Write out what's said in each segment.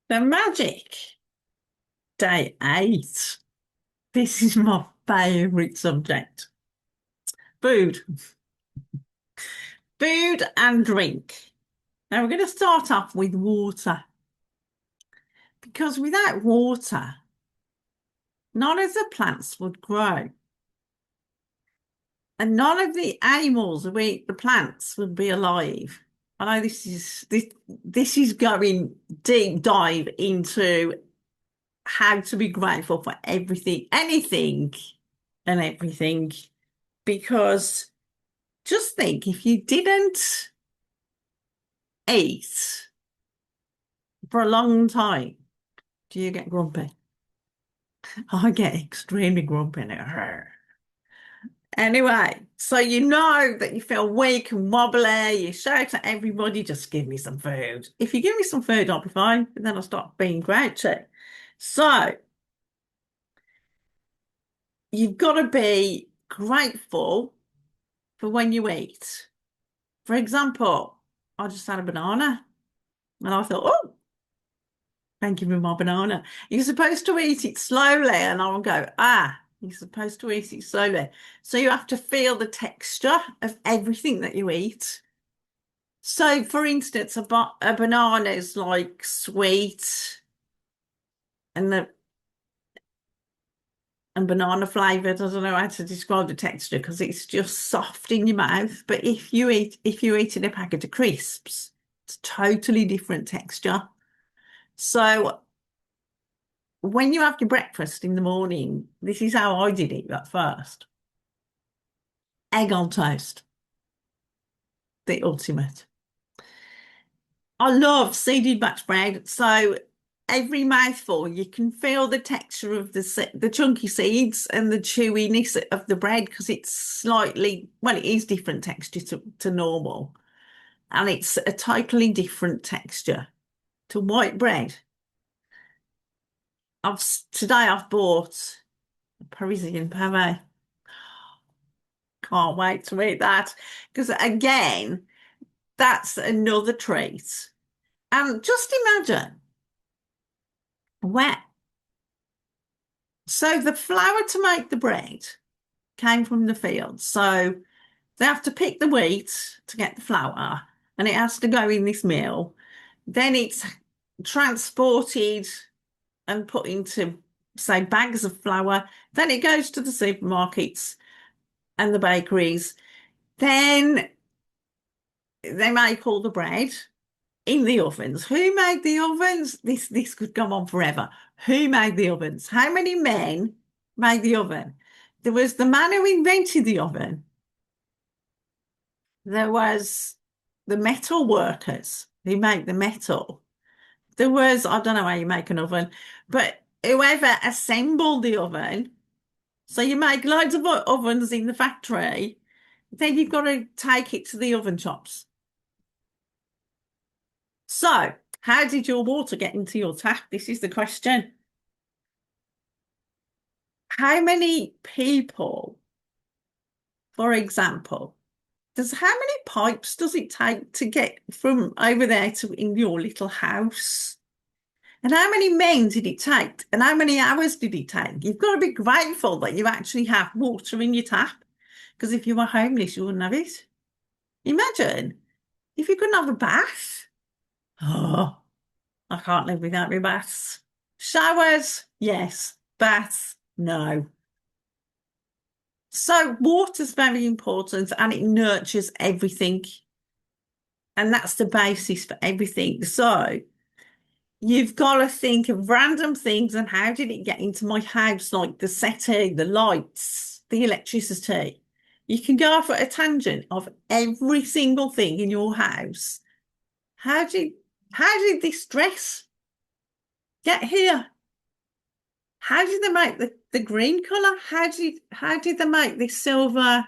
The magic. Day 8. This is my favourite subject. Food. Food and drink. Now we're going to start off with water because without water, none of the plants would grow and none of the animals who eat the plants would be alive. I know this is going deep dive into how to be grateful for everything, anything and everything. Because just think if you didn't eat for a long time, do you get grumpy? I get extremely grumpy now. Anyway, so you know that you feel weak and wobbly, you shout at everybody, just give me some food. If you give me some food, I'll be fine, but then I'll stop being grouchy. So you've got to be grateful for when you eat. For example, I just had a banana and I thought, oh, thank you for my banana. You're supposed to eat it slowly, and I'll go, you're supposed to eat it slowly. So you have to feel the texture of everything that you eat. So, for instance, a banana is like sweet and the and banana flavored. I don't know how to describe the texture because it's just soft in your mouth. But if you eat in a packet of crisps, it's totally different texture. So when you have your breakfast in the morning, this is how I did it at first. Egg on toast, the ultimate. I love seeded batch bread. So every mouthful, you can feel the texture of the chunky seeds and the chewiness of the bread because it's slightly, well, it is different texture to normal. And it's a totally different texture to white bread. Today I've bought a Parisian pave. Can't wait to eat that because again, that's another treat. And just imagine where, so the flour to make the bread came from the field. So they have to pick the wheat to get the flour and it has to go in this mill. Then it's transported and put into, say, bags of flour. Then it goes to the supermarkets and the bakeries. Then they make all the bread in the ovens. Who made the ovens? This could go on forever. Who made the ovens? How many men made the oven? There was the man who invented the oven. There was the metal workers who make the metal. There was, I don't know how you make an oven, but whoever assembled the oven. So you make loads of ovens in the factory, then you've got to take it to the oven shops. So, how did your water get into your tap? This is the question. How many people, for example, how many pipes does it take to get from over there to in your little house? And how many men did it take? And how many hours did it take? You've got to be grateful that you actually have water in your tap. Because if you were homeless, you wouldn't have it. Imagine if you couldn't have a bath. Oh, I can't live without my baths. Showers, yes. Baths, no. So water's very important and it nurtures everything. And that's the basis for everything. So you've got to think of random things and how did it get into my house, like the settee, the lights, the electricity. You can go off at a tangent of every single thing in your house. How did how did this dress get here? How did they make the green colour? How did they make this silver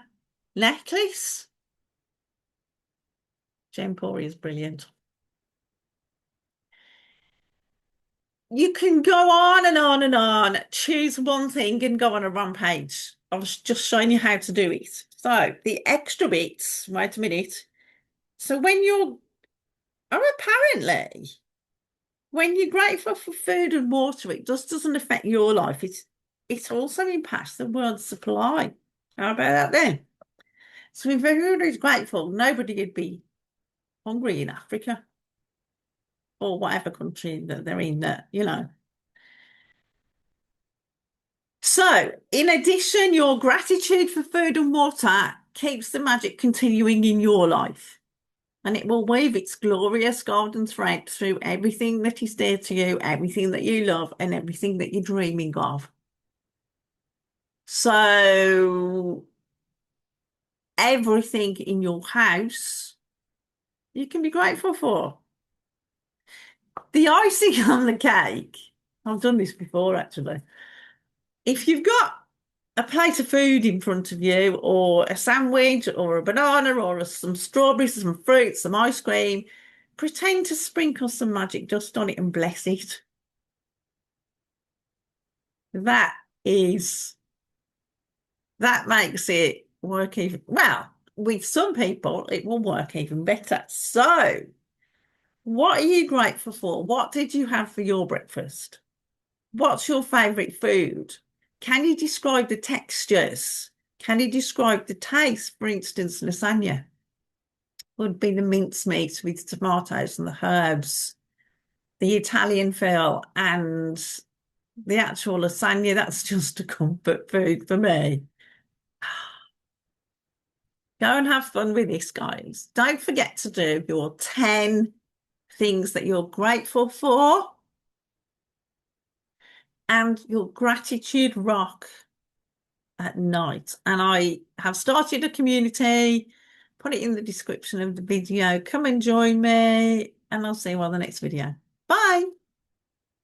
necklace? Jane Corey is brilliant. You can go on and on and on. Choose one thing and go on a rampage. I was just showing you how to do it. So the extra bits, wait a minute. So when you're, oh, apparently, when you're grateful for food and water, it just doesn't affect your life. It also impacts the world's supply. How about that then? So if everyone is grateful, nobody would be hungry in Africa or whatever country that they're in that. So, in addition, your gratitude for food and water keeps the magic continuing in your life. And it will weave its glorious golden thread through everything that is dear to you, everything that you love, and everything that you're dreaming of. So, everything in your house you can be grateful for. The icing on the cake, I've done this before actually. If you've got a plate of food in front of you, or a sandwich, or a banana, or some strawberries, some fruit, some ice cream, pretend to sprinkle some magic dust on it and bless it. That is, that makes it work even, well, with some people, it will work even better. So, what are you grateful for? What did you have for your breakfast? What's your favourite food? Can you describe the textures? Can you describe the taste? For instance, lasagna would be the mincemeat with tomatoes and the herbs, the Italian feel, and the actual lasagna. That's just a comfort food for me. Go and have fun with this, guys. Don't forget to do your 10 things that you're grateful for and your gratitude rock at night. And I have started a community, put it in the description of the video. Come and join me, and I'll see you on the next video. Bye.